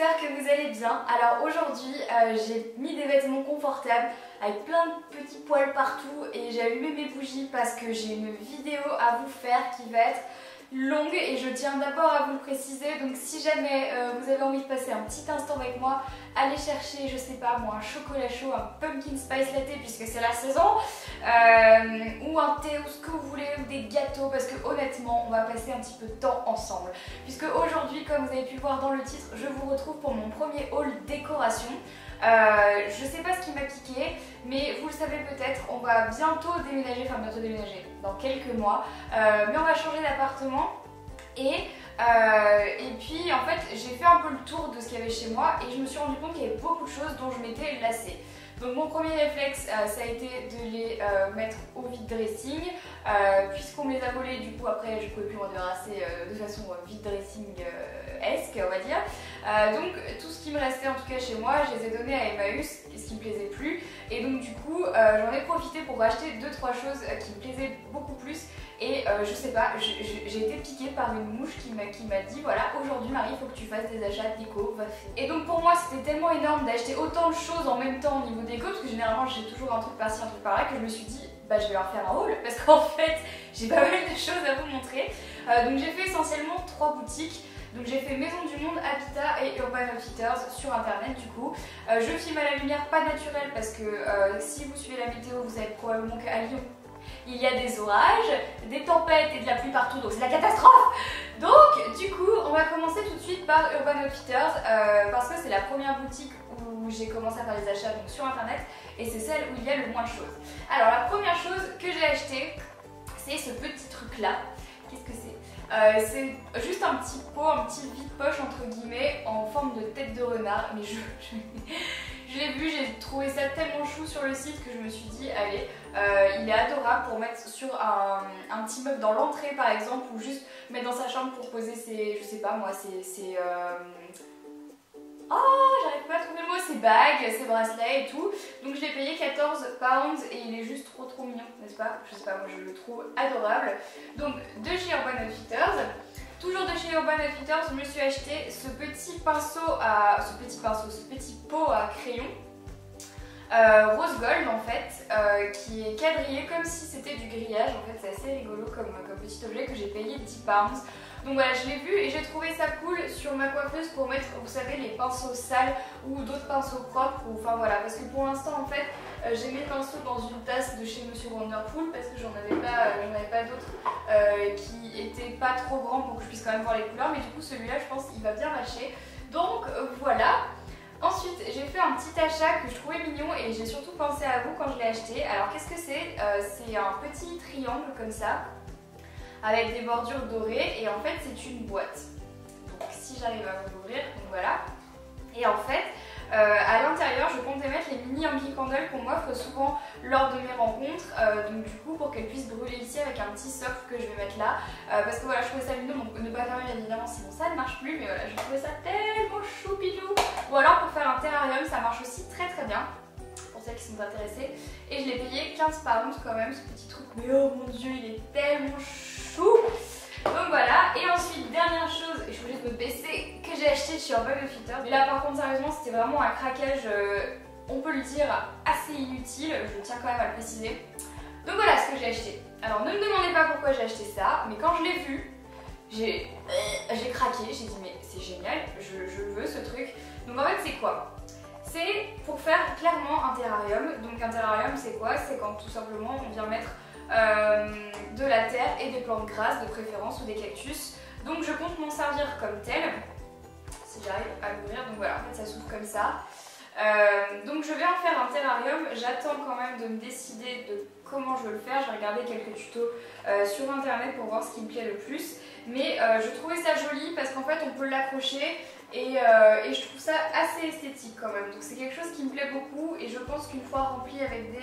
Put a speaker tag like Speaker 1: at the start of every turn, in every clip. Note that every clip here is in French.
Speaker 1: j'espère que vous allez bien. Alors aujourd'hui j'ai mis des vêtements confortables avec plein de petits poils partout et j'ai allumé mes bougies parce que j'ai une vidéo à vous faire qui va être longue et je tiens d'abord à vous le préciser. Donc si jamais vous avez envie de passer un petit instant avec moi, allez chercher, je sais pas moi, un chocolat chaud, un pumpkin spice latte puisque c'est la saison, ou un thé ou ce que vous voulez, ou des gâteaux, parce que honnêtement on va passer un petit peu de temps ensemble. Puisque aujourd'hui, comme vous avez pu voir dans le titre, je vous retrouve pour mon premier haul décoration. Je sais pas ce qui m'a piqué, mais vous le savez peut-être, on va bientôt déménager, dans quelques mois, mais on va changer d'appartement et puis en fait j'ai fait un peu le tour de ce qu'il y avait chez moi et je me suis rendu compte qu'il y avait beaucoup de choses dont je m'étais lassée. Donc mon premier réflexe ça a été de les mettre au vide dressing, puisqu'on me les a volés, du coup après je ne pouvais plus m'en débarrasser de façon vide dressing-esque on va dire. Donc tout ce qui me restait en tout cas chez moi, je les ai donnés à Emmaüs, ce qui me plaisait plus, et donc du coup j'en ai profité pour racheter 2-3 choses qui me plaisaient beaucoup plus. Et je sais pas, j'ai été piquée par une mouche qui m'a dit voilà, aujourd'hui Marie, il faut que tu fasses des achats déco, va faire. Et donc pour moi c'était tellement énorme d'acheter autant de choses en même temps au niveau déco, parce que généralement j'ai toujours un truc par-ci, un truc par-là, que je me suis dit bah je vais leur faire un haul, parce qu'en fait j'ai pas mal de choses à vous montrer. Donc j'ai fait essentiellement 3 boutiques. Donc j'ai fait Maison du Monde, Habitat et Urban Outfitters sur internet du coup. Je filme à la lumière pas naturelle parce que si vous suivez la météo, vous savez probablement qu'à Lyon, il y a des orages, des tempêtes et de la pluie partout, donc c'est la catastrophe. Donc du coup on va commencer tout de suite par Urban Outfitters parce que c'est la première boutique où j'ai commencé à faire des achats donc sur internet et c'est celle où il y a le moins de choses. Alors la première chose que j'ai acheté, c'est ce petit truc là. Qu'est-ce que c'est? C'est juste un petit pot, un petit vide-poche entre guillemets en forme de tête de renard, mais je l'ai vu, j'ai trouvé ça tellement chou sur le site que je me suis dit allez, il est adorable pour mettre sur un petit meuble dans l'entrée par exemple, ou juste mettre dans sa chambre pour poser ses, je sais pas moi, j'arrive pas à trouver le mot, ses bagues, ses bracelets et tout. Donc je l'ai payé 14 pounds et il est juste trop mignon, n'est-ce pas? Je sais pas, moi je le trouve adorable. Donc de chez Urban Outfitters. Toujours de chez Urban Outfitters, je me suis acheté ce petit pot à crayon rose gold en fait, qui est quadrillé comme si c'était du grillage. En fait c'est assez rigolo comme petit objet que j'ai payé 10 pounds. Donc voilà, je l'ai vu et j'ai trouvé ça cool sur ma coiffeuse pour mettre, vous savez, les pinceaux sales ou d'autres pinceaux propres, ou enfin voilà, parce que pour l'instant en fait j'ai mes pinceaux dans une tasse de chez Monsieur Wonderpool parce que j'en avais pas d'autres qui étaient pas trop grands pour que je puisse quand même voir les couleurs, mais du coup celui-là je pense qu'il va bien matcher. Donc voilà. Ensuite j'ai fait un petit achat que je trouvais mignon et j'ai surtout pensé à vous quand je l'ai acheté. Alors qu'est-ce que c'est? C'est un petit triangle comme ça, avec des bordures dorées et en fait c'est une boîte. Donc si j'arrive à vous l'ouvrir, donc voilà. Et en fait à l'intérieur je comptais mettre les mini Yankee Candle qu'on m'offre souvent lors de mes rencontres, donc du coup pour qu'elles puissent brûler ici avec un petit socle que je vais mettre là, parce que voilà je trouvais ça mignon, donc ne pas fermer bien évidemment sinon ça ne marche plus, mais voilà je trouvais ça tellement choupidou. Ou alors pour faire un terrarium ça marche aussi très bien, pour celles qui sont intéressées, et je l'ai payé 15 pounds quand même ce petit truc, mais oh mon dieu il est tellement chou. Donc voilà, et ensuite dernière chose, et je suis obligée de me baisser, que j'ai acheté chez Urban Outfitters. Mais là par contre sérieusement c'était vraiment un craquage, on peut le dire, assez inutile, je tiens quand même à le préciser. Donc voilà ce que j'ai acheté. Alors ne me demandez pas pourquoi j'ai acheté ça, mais quand je l'ai vu, j'ai craqué, j'ai dit mais c'est génial, je veux ce truc. Donc en fait c'est quoi? C'est pour faire clairement un terrarium. Donc un terrarium c'est quoi? C'est quand tout simplement on vient mettre de la terre et des plantes grasses de préférence ou des cactus. Donc je compte m'en servir comme tel, si j'arrive à l'ouvrir. Donc voilà, en fait ça s'ouvre comme ça. Donc je vais en faire un terrarium. J'attends quand même de me décider de comment je veux le faire. Je vais regarder quelques tutos sur internet pour voir ce qui me plaît le plus. Mais je trouvais ça joli parce qu'en fait on peut l'accrocher et je trouve ça assez esthétique quand même. Donc c'est quelque chose qui me plaît beaucoup et je pense qu'une fois rempli avec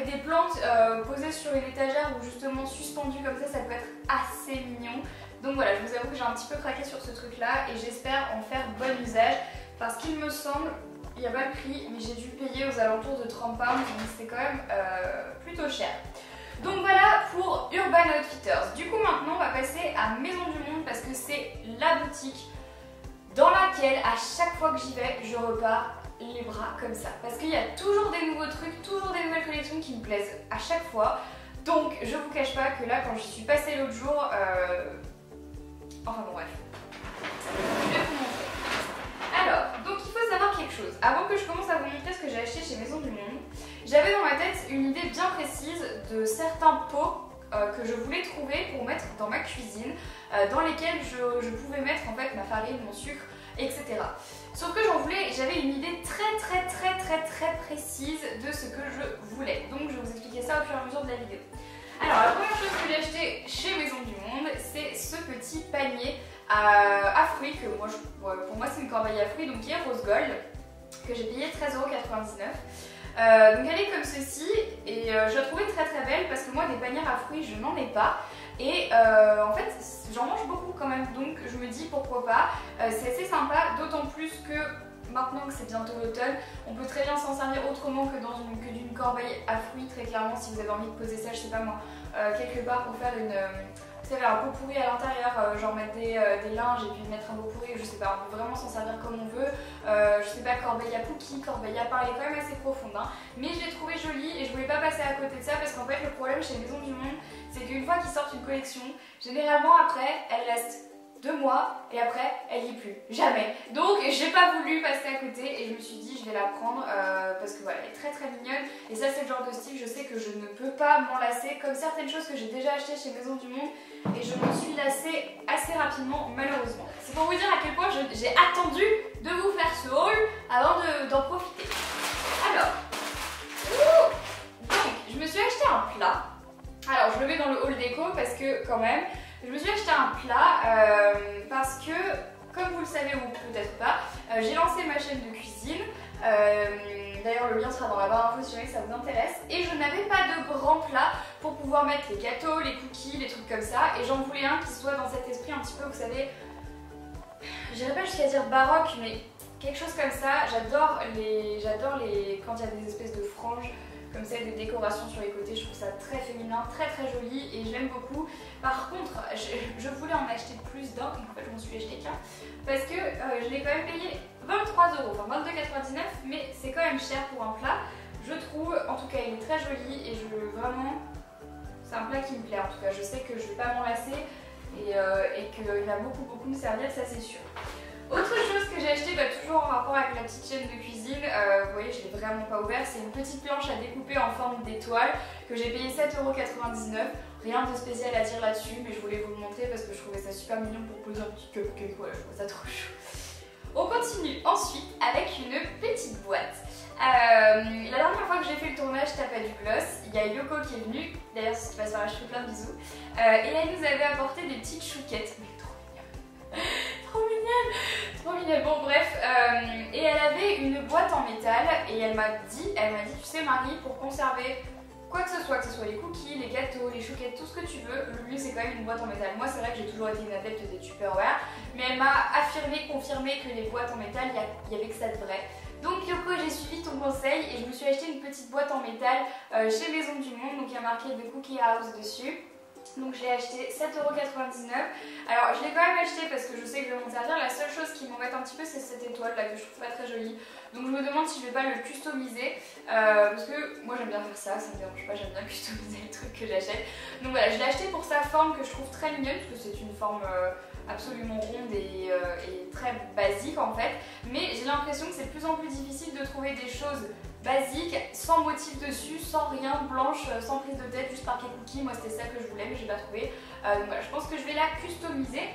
Speaker 1: des plantes posées sur une étagère ou justement suspendues comme ça peut être assez mignon. Donc voilà, je vous avoue que j'ai un petit peu craqué sur ce truc là et j'espère en faire bon usage parce qu'il me semble, il n'y a pas le prix, mais j'ai dû payer aux alentours de 30 pounds, donc c'est quand même plutôt cher. Donc voilà pour Urban Outfitters. Du coup maintenant on va passer à Maison du Monde parce que c'est la boutique laquelle à chaque fois que j'y vais, je repars les bras comme ça. Parce qu'il y a toujours des nouveaux trucs, toujours des nouvelles collections qui me plaisent à chaque fois. Donc je vous cache pas que là quand j'y suis passée l'autre jour, enfin bon bref, je vais vous montrer. Alors, donc il faut savoir quelque chose. Avant que je commence à vous montrer ce que j'ai acheté chez Maison du Monde, j'avais dans ma tête une idée bien précise de certains pots que je voulais trouver pour mettre dans ma cuisine, dans lesquels je pouvais mettre en fait ma farine, mon sucre, etc. Sauf que j'avais une idée très précise de ce que je voulais. Donc je vais vous expliquer ça au fur et à mesure de la vidéo. Alors la première chose que j'ai acheté chez Maison du Monde, c'est ce petit panier à fruits que moi, pour moi c'est une corbeille à fruits, donc qui est rose gold, que j'ai payé 13,99 €. Donc elle est comme ceci et je la trouvais très belle parce que moi des panières à fruits je n'en ai pas et en fait j'en mange beaucoup quand même, donc je me dis pourquoi pas. C'est assez sympa, d'autant plus que maintenant que c'est bientôt l'automne, on peut très bien s'en servir autrement que d'une corbeille à fruits. Très clairement, si vous avez envie de poser ça, je sais pas moi, quelque part pour faire vous savez, un pot pourri à l'intérieur, genre mettre des linges et puis mettre un pot pourri, je sais pas, on peut vraiment s'en servir comme on veut. Je sais pas, corbeille à cookies, corbeille à pain, elle est quand même assez profonde, hein. Mais je l'ai trouvée jolie et je voulais pas passer à côté de ça parce qu'en fait le problème chez Maison du Monde, c'est qu'une fois qu'ils sortent une collection, généralement après elle reste 2 mois et après elle y est plus, jamais. Donc j'ai pas voulu passer à côté et je me suis dit je vais la prendre parce que voilà, elle est très mignonne et ça c'est le genre de style, je sais que je ne peux pas m'en lasser comme certaines choses que j'ai déjà achetées chez Maison du Monde et je m'en suis lassée assez rapidement malheureusement. C'est pour vous dire à quel point j'ai attendu de vous faire ce haul avant d'en profiter. Alors, donc je me suis acheté un plat. Alors je le mets dans le haul déco parce que quand même, je me suis acheté un plat parce que, comme vous le savez ou peut-être pas, j'ai lancé ma chaîne de cuisine. D'ailleurs le lien sera dans la barre d'infos si jamais ça vous intéresse. Et je n'avais pas de grand plat pour pouvoir mettre les gâteaux, les cookies, les trucs comme ça. Et j'en voulais un qui soit dans cet esprit un petit peu, vous savez, j'irais pas jusqu'à dire baroque, mais quelque chose comme ça. J'adore quand il y a des espèces de franges comme ça, des décorations sur les côtés, je trouve ça très féminin, très joli et je l'aime beaucoup. Par contre, je voulais en acheter plus d'un, en fait je m'en suis acheté qu'un, parce que je l'ai quand même payé 23 €, enfin 22,99 €, mais c'est quand même cher pour un plat, je trouve. En tout cas il est très joli et vraiment, c'est un plat qui me plaît en tout cas, je sais que je vais pas m'en lasser et qu'il va beaucoup me servir, ça c'est sûr. Autre chose que j'ai acheté, toujours en rapport avec la petite chaîne de cuisine, vous voyez je l'ai vraiment pas ouvert, c'est une petite planche à découper en forme d'étoile que j'ai payé 7,99 €. Rien de spécial à dire là-dessus, mais je voulais vous le montrer parce que je trouvais ça super mignon pour poser un petit cupcake, voilà, je trouve ça trop chou. On continue ensuite avec une petite boîte. La dernière fois que j'ai fait le tournage Tape à du gloss, il y a Yoko qui est venue, d'ailleurs si tu passes par là je fais plein de bisous, et elle nous avait apporté des petites chouquettes, mais trop mignonnes. Trop mignonne. Bon bref, et elle avait une boîte en métal et elle m'a dit tu sais Marie, pour conserver quoi que ce soit les cookies, les gâteaux, les chouquettes, tout ce que tu veux, le mieux c'est quand même une boîte en métal. Moi c'est vrai que j'ai toujours été une adepte des Tupperware, mais elle m'a confirmé que les boîtes en métal, il y avait que ça de vrai. Donc Yoko, j'ai suivi ton conseil et je me suis acheté une petite boîte en métal chez Maison du Monde, donc il y a marqué The Cookie House dessus. Donc je l'ai acheté 7,99 €. Alors je l'ai quand même acheté parce que je sais que je vais m'en servir. La seule chose qui m'embête un petit peu c'est cette étoile là que je trouve pas très jolie. Donc je me demande si je vais pas le customiser parce que moi j'aime bien faire ça me dérange pas, j'aime bien customiser les trucs que j'achète. Donc voilà, je l'ai acheté pour sa forme que je trouve très mignonne parce que c'est une forme absolument ronde et très basique en fait. Mais j'ai l'impression que c'est de plus en plus difficile de trouver des choses basique, sans motif dessus, sans rien, blanche, sans prise de tête, juste marqué cookie. Moi c'était ça que je voulais mais j'ai pas trouvé. Donc voilà, je pense que je vais la customiser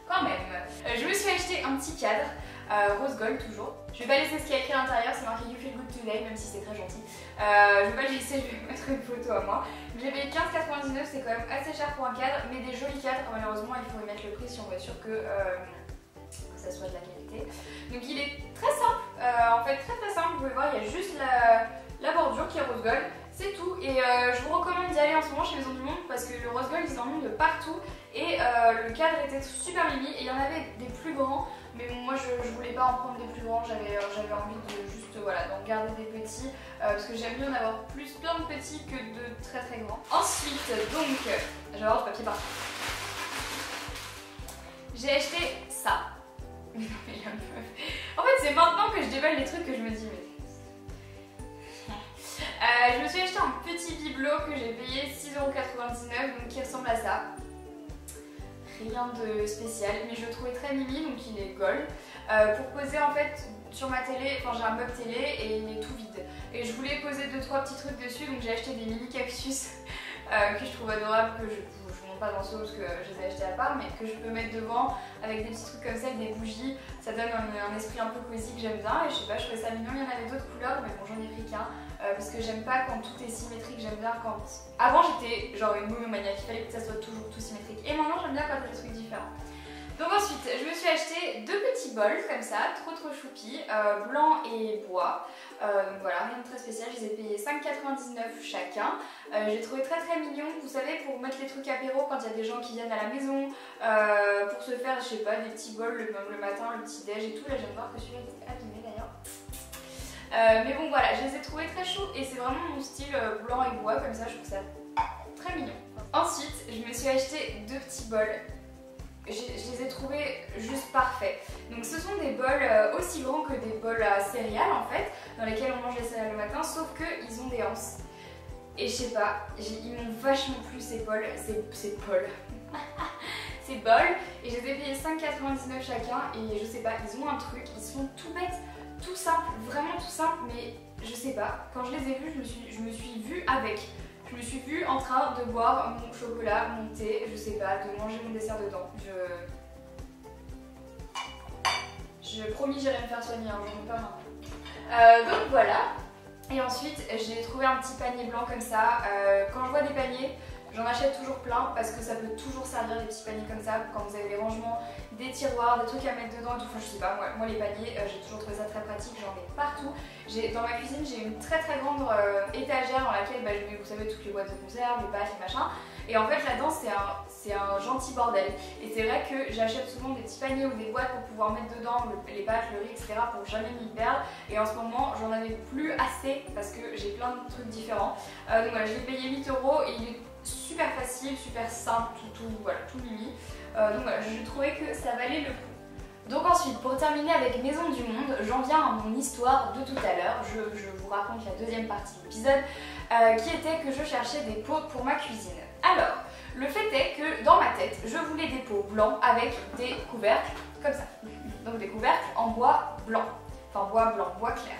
Speaker 1: quand même. Je me suis acheté un petit cadre, rose gold toujours. Je vais pas laisser ce qu'il y a écrit à l'intérieur, c'est marqué You Feel Good Today, même si c'est très gentil. Je vais pas le laisser, je vais mettre une photo à moi. J'ai payé 15,99 €, c'est quand même assez cher pour un cadre, mais des jolis cadres, malheureusement il faut y mettre le prix si on veut être sûr que ça soit de la qualité. Donc il est très simple, en fait très simple, vous pouvez voir il y a juste la bordure qui est rose gold, c'est tout. Et je vous recommande d'y aller en ce moment chez Maison du Monde parce que le rose gold ils en ont de partout et le cadre était super mimi et il y en avait des plus grands, mais moi je voulais pas en prendre des plus grands, j'avais envie de juste voilà, d'en garder des petits parce que j'aime mieux en avoir plein de petits que de très grands. Ensuite donc, je vais avoir du papier partout. J'ai acheté ça. Mais non mais là, rigole des trucs que je me dis mais... je me suis acheté un petit bibelot que j'ai payé 6,99 €, donc qui ressemble à ça. Rien de spécial, mais je le trouvais très mimi, donc il est gold. Pour poser en fait sur ma télé, enfin j'ai un meuble télé et il est tout vide. Et je voulais poser 2-3 petits trucs dessus, donc j'ai acheté des mini cactus que je trouve adorables, que je vous montre pas dans ce parce que je les ai achetés à part, mais que je peux mettre devant avec des petits trucs comme ça, avec des bougies. Ça donne un esprit un peu cosy que j'aime bien, et je sais pas, je trouvais ça mignon. Il y en avait d'autres couleurs, mais bon, j'en ai pris qu'un. Parce que j'aime pas quand tout est symétrique, j'aime bien quand... Avant j'étais genre une monomaniaque, il fallait que ça soit toujours tout symétrique. Et maintenant j'aime bien quand il y a des trucs différents. Donc ensuite, je me suis acheté 2 petits bols comme ça, trop choupi, blanc et bois. Donc voilà, rien de très spécial, je les ai payés 5,99 € chacun. J'ai trouvé très mignon, vous savez, pour mettre les trucs apéro quand il y a des gens qui viennent à la maison, pour se faire, je sais pas, des petits bols le matin, le petit déj et tout. Là je viens de voir que celui-là était abîmé d'ailleurs. Mais bon voilà, je les ai trouvés très chauds et c'est vraiment mon style blanc et bois, comme ça je trouve ça très mignon. Ensuite, je me suis acheté 2 petits bols. Je les ai trouvés juste parfaits. Donc ce sont des bols aussi grands que des bols à céréales en fait, dans lesquels on mange les céréales le matin, sauf qu'ils ont des anses. Et je sais pas, ils m'ont vachement plu ces bols, ces bols. Ces bols, et je les ai payés 5,99 € chacun, et je sais pas, ils ont un truc, ils sont tout bêtes, tout simple, vraiment tout simple, mais je sais pas, quand je les ai vus, je me suis vue avec. Je me suis vue en train de boire mon chocolat, mon thé, je sais pas, de manger mon dessert dedans. Je promis, j'irai me faire soigner, hein, j'en ai pas marre. Donc voilà. Et ensuite, j'ai trouvé un petit panier blanc comme ça. Quand je vois des paniers, j'en achète toujours plein parce que ça peut toujours servir, des petits paniers comme ça quand vous avez des rangements, des tiroirs, des trucs à mettre dedans et tout. Enfin, je sais pas, moi les paniers, j'ai toujours trouvé ça très pratique, j'en ai partout. Dans ma cuisine, j'ai une très grande étagère dans laquelle je mets, vous savez, toutes les boîtes de conserve, les pâtes, les machins. Et en fait, là-dedans, c'est un gentil bordel. Et c'est vrai que j'achète souvent des petits paniers ou des boîtes pour pouvoir mettre dedans les pâtes, le riz, etc. pour jamais m'y perdre. Et en ce moment, j'en avais plus assez parce que j'ai plein de trucs différents. Donc voilà, je l'ai payé 8 € et il est super facile, super simple, voilà, tout mimi. Donc voilà, je trouvais que ça valait le coup. Donc ensuite, pour terminer avec Maison du Monde, j'en viens à mon histoire de tout à l'heure. Je vous raconte la deuxième partie de l'épisode qui était que je cherchais des pots pour ma cuisine. Alors, le fait est que dans ma tête, je voulais des pots blancs avec des couvercles comme ça. Donc des couvercles en bois blanc, enfin bois blanc, bois clair.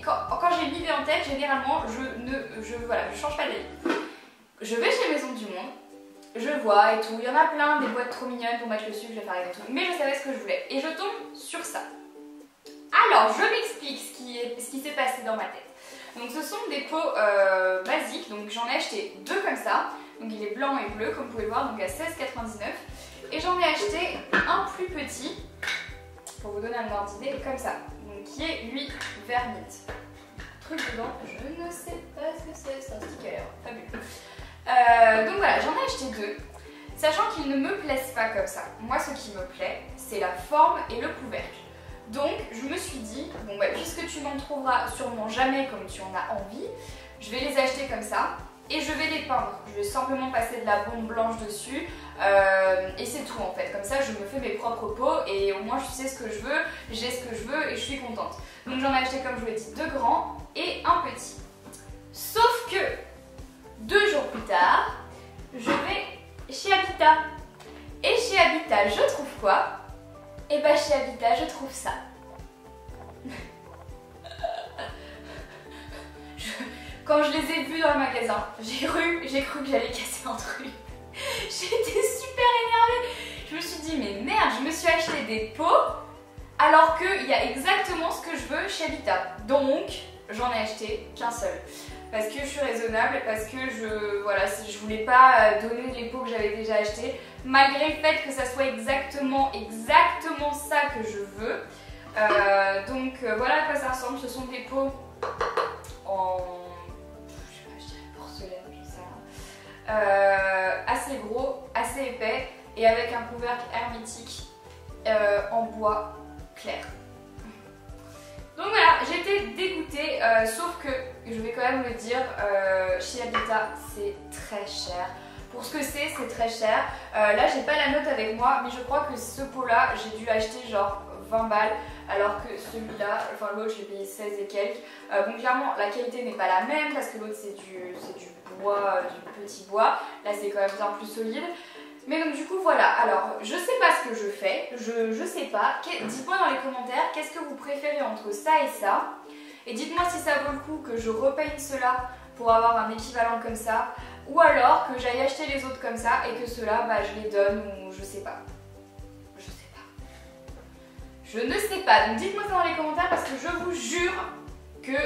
Speaker 1: Quand j'ai une idée en tête, généralement, je change pas d'avis. Je vais chez Maison du Monde, je vois et tout, il y en a plein, des boîtes trop mignonnes pour mettre le sucre, les farines et tout, mais je savais ce que je voulais et je tombe sur ça. Alors, je m'explique ce qui s'est passé dans ma tête. Donc ce sont des pots basiques, donc j'en ai acheté 2 comme ça, donc il est blanc et bleu comme vous pouvez le voir, donc à 16,99 €, et j'en ai acheté un plus petit, pour vous donner un ordre d'idée, comme ça, donc qui est lui vert mint. Truc dedans, je ne sais pas ce que c'est un sticker, fabuleux. Donc voilà, j'en ai acheté 2, sachant qu'ils ne me plaisent pas comme ça. Moi ce qui me plaît, c'est la forme et le couvercle. Donc je me suis dit, bon puisque tu n'en trouveras sûrement jamais comme tu en as envie, je vais les acheter comme ça et je vais les peindre. Je vais simplement passer de la bombe blanche dessus et c'est tout en fait. Comme ça je me fais mes propres pots et au moins je sais ce que je veux, j'ai ce que je veux et je suis contente. Donc j'en ai acheté, comme je vous l'ai dit, 2 grands et un petit. Sauf que 2 jours plus tard, je vais chez Habitat. Et chez Habitat, je trouve quoi? Et bah chez Habitat, je trouve ça. Quand je les ai vus dans le magasin, j'ai cru que j'allais casser un truc. J'étais super énervée. Je me suis dit, mais merde, je me suis acheté des pots alors qu'il y a exactement ce que je veux chez Habitat. Donc, j'en ai acheté qu'un seul. Parce que je suis raisonnable, parce que je voulais pas donner les pots que j'avais déjà achetés, malgré le fait que ça soit exactement ça que je veux. Donc voilà à quoi ça ressemble. Ce sont des pots en, je dirais porcelaine, je sais pas, assez gros, assez épais et avec un couvercle hermétique en bois clair. Donc voilà, j'étais dégoûtée, sauf que, je vais quand même le dire, chez Habitat, c'est très cher. Pour ce que c'est très cher. Là, j'ai pas la note avec moi, mais je crois que ce pot-là, j'ai dû l'acheter genre 20 balles alors que celui-là, enfin l'autre j'ai payé 16 et quelques. Bon clairement la qualité n'est pas la même parce que l'autre c'est du bois, du petit bois. Là c'est quand même bien plus solide. Mais donc du coup voilà, alors je sais pas ce que je fais, je sais pas. Dites-moi dans les commentaires qu'est-ce que vous préférez entre ça et ça. Et dites-moi si ça vaut le coup que je repeigne cela pour avoir un équivalent comme ça. Ou alors que j'aille acheter les autres comme ça et que ceux-là bah, je les donne ou je sais pas. Je sais pas. Je ne sais pas. Donc dites-moi ça dans les commentaires parce que je vous jure que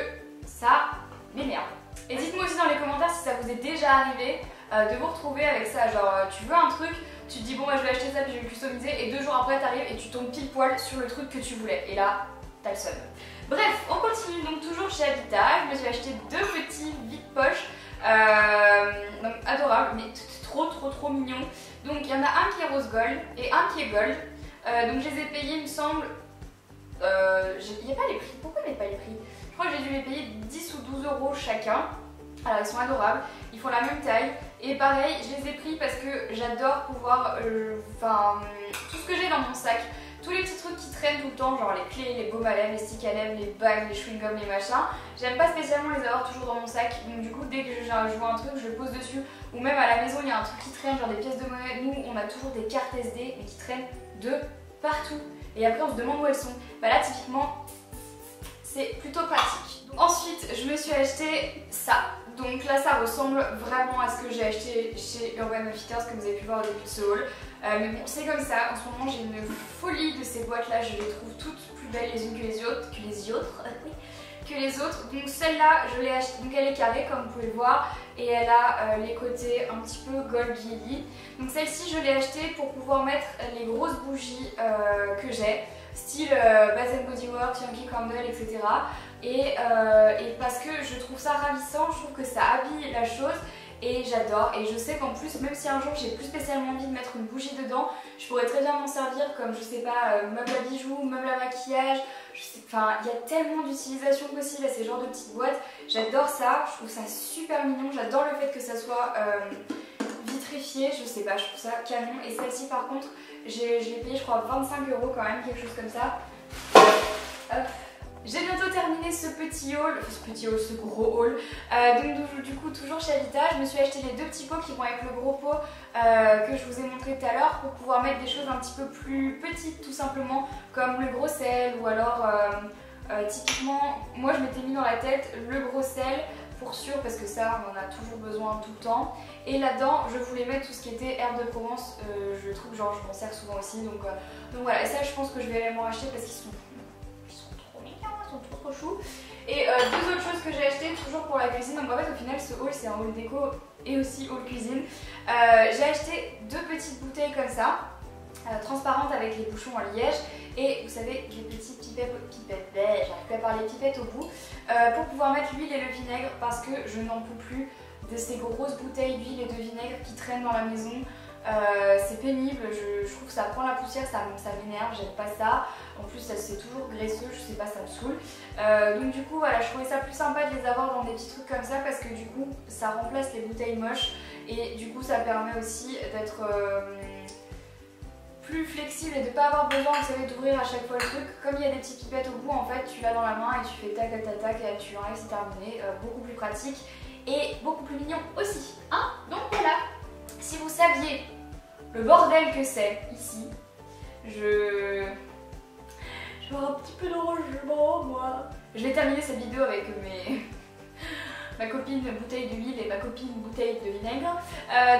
Speaker 1: ça m'énerve. Et dites-moi aussi dans les commentaires si ça vous est déjà arrivé de vous retrouver avec ça. Genre tu veux un truc, tu te dis bon bah je vais acheter ça puis je vais le customiser et 2 jours après t'arrives et tu tombes pile poil sur le truc que tu voulais. Et là, t'as le seum. Bref, on continue donc toujours chez Habitat. Je me suis acheté 2 petits vide-poches. Donc adorables, mais trop mignons. Donc il y en a un qui est rose gold et un qui est gold. Donc je les ai payés, il me semble. Il n'y a pas les prix. Pourquoi il n'y a pas les prix? Je crois que j'ai dû les payer 10 ou 12 euros chacun. Alors ils sont adorables, ils font la même taille. Et pareil, je les ai pris parce que j'adore pouvoir. Tout ce que j'ai dans mon sac. Tous les petits trucs qui traînent tout le temps, genre les clés, les baumes à lèvres, les sticks à lèvres, les bagues, les chewing-gums, les machins. J'aime pas spécialement les avoir toujours dans mon sac. Donc du coup, dès que je vois un truc, je le pose dessus. Ou même à la maison, il y a un truc qui traîne, genre des pièces de monnaie. Nous, on a toujours des cartes SD, mais qui traînent de partout. Et après, on se demande où elles sont. Bah là, typiquement, c'est plutôt pratique. Donc, ensuite, je me suis acheté ça. Donc là, ça ressemble vraiment à ce que j'ai acheté chez Urban Outfitters, comme vous avez pu voir au début de ce haul. Mais bon, c'est comme ça. En ce moment, j'ai une folie de ces boîtes-là. Je les trouve toutes plus belles les unes que les autres. Donc celle-là, je l'ai achetée. Donc elle est carrée, comme vous pouvez le voir. Et elle a les côtés un petit peu gold jelly. Donc celle-ci, je l'ai achetée pour pouvoir mettre les grosses bougies que j'ai. Style Bath & Body Works, Yankee Candle, etc. Et parce que je trouve ça ravissant, je trouve que ça habille la chose et j'adore. Et je sais qu'en plus, même si un jour j'ai plus spécialement envie de mettre une bougie dedans, je pourrais très bien m'en servir comme, je sais pas, meuble à bijoux, meuble à maquillage. Enfin, il y a tellement d'utilisations possibles à ces genres de petites boîtes. J'adore ça, je trouve ça super mignon. J'adore le fait que ça soit vitrifié, je sais pas, je trouve ça canon. Et celle-ci par contre, je l'ai payé je crois 25 euros quand même, quelque chose comme ça. Hop. J'ai bientôt terminé ce petit haul, ce gros haul. Donc du coup toujours chez Habitat, je me suis acheté les 2 petits pots qui vont avec le gros pot que je vous ai montré tout à l'heure pour pouvoir mettre des choses un petit peu plus petites tout simplement, comme le gros sel ou alors typiquement, moi je m'étais mis dans la tête le gros sel pour sûr parce que ça on en a toujours besoin tout le temps. Et là-dedans je voulais mettre tout ce qui était herbe de Provence, je trouve genre je m'en sers souvent aussi donc voilà, et ça je pense que je vais aller m'en racheter parce qu'ils sont trop mignons, ils sont trop chou. Et 2 autres choses que j'ai achetées toujours pour la cuisine, donc en fait au final ce haul c'est un haul déco et aussi haul cuisine. J'ai acheté 2 petites bouteilles comme ça, transparentes avec les bouchons en liège et vous savez les petites pipettes, j'arrive plus à parler, pipettes au bout pour pouvoir mettre l'huile et le vinaigre parce que je n'en peux plus de ces grosses bouteilles d'huile et de vinaigre qui traînent dans la maison. C'est pénible, je trouve que ça prend la poussière, ça m'énerve, j'aime pas ça. En plus c'est toujours graisseux, je sais pas, ça me saoule. Donc du coup voilà, je trouvais ça plus sympa de les avoir dans des petits trucs comme ça parce que du coup ça remplace les bouteilles moches et du coup ça permet aussi d'être plus flexible et de pas avoir besoin, vous savez, d'ouvrir à chaque fois le truc. Comme il y a des petites pipettes au bout, en fait tu l'as dans la main et tu fais tac tac tac tac et tu enlèves, c'est terminé. Beaucoup plus pratique et beaucoup plus mignon aussi, hein. Donc voilà, si vous saviez le bordel que c'est ici, je vais avoir un petit peu de rangement moi. Je vais terminer cette vidéo avec ma copine bouteille d'huile et ma copine bouteille de vinaigre.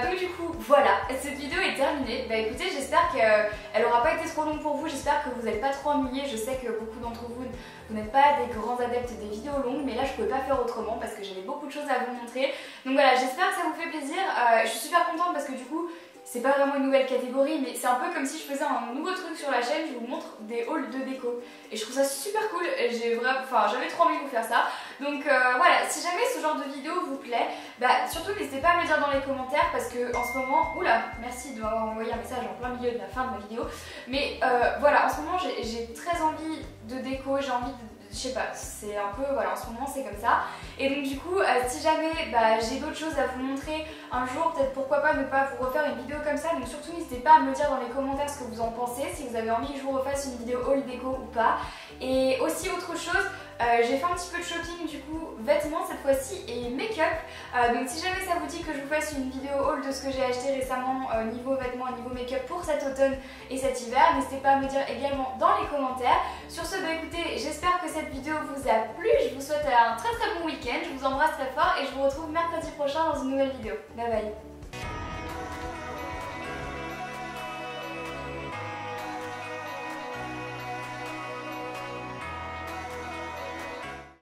Speaker 1: Donc du coup voilà, cette vidéo est terminée. Bah écoutez, j'espère qu'elle aura pas été trop longue pour vous, j'espère que vous n'êtes pas trop ennuyés. Je sais que beaucoup d'entre vous n'êtes pas des grands adeptes des vidéos longues, mais là je pouvais pas faire autrement parce que j'avais beaucoup de choses à vous montrer. Donc voilà, j'espère que ça vous fait plaisir. Je suis super contente parce que du coup c'est pas vraiment une nouvelle catégorie, mais c'est un peu comme si je faisais un nouveau truc sur la chaîne, je vous montre des hauls de déco. Et je trouve ça super cool, j'avais trop envie de vous faire ça. Donc voilà, si jamais ce genre de vidéo vous plaît, bah surtout n'hésitez pas à me le dire dans les commentaires parce que en ce moment, oula, merci de m'avoir envoyé un message en plein milieu de la fin de ma vidéo. Mais voilà, en ce moment j'ai très envie de déco, j'ai envie je sais pas, c'est un peu, voilà, en ce moment c'est comme ça. Et donc du coup, si jamais j'ai d'autres choses à vous montrer un jour, peut-être pourquoi pas ne pas vous refaire une vidéo comme ça. Donc surtout n'hésitez pas à me dire dans les commentaires ce que vous en pensez, si vous avez envie que je vous refasse une vidéo haul déco ou pas. Et aussi autre chose, j'ai fait un petit peu de shopping du coup, vêtements cette fois-ci et make-up. Donc si jamais ça vous dit que je vous fasse une vidéo haul de ce que j'ai acheté récemment niveau vêtements, niveau make-up pour cet automne et cet hiver, n'hésitez pas à me dire également dans les commentaires. Sur ce, écoutez, j'espère que cette vidéo vous a plu. Je vous souhaite un très bon week-end, je vous embrasse très fort et je vous retrouve mercredi prochain dans une nouvelle vidéo. Bye bye.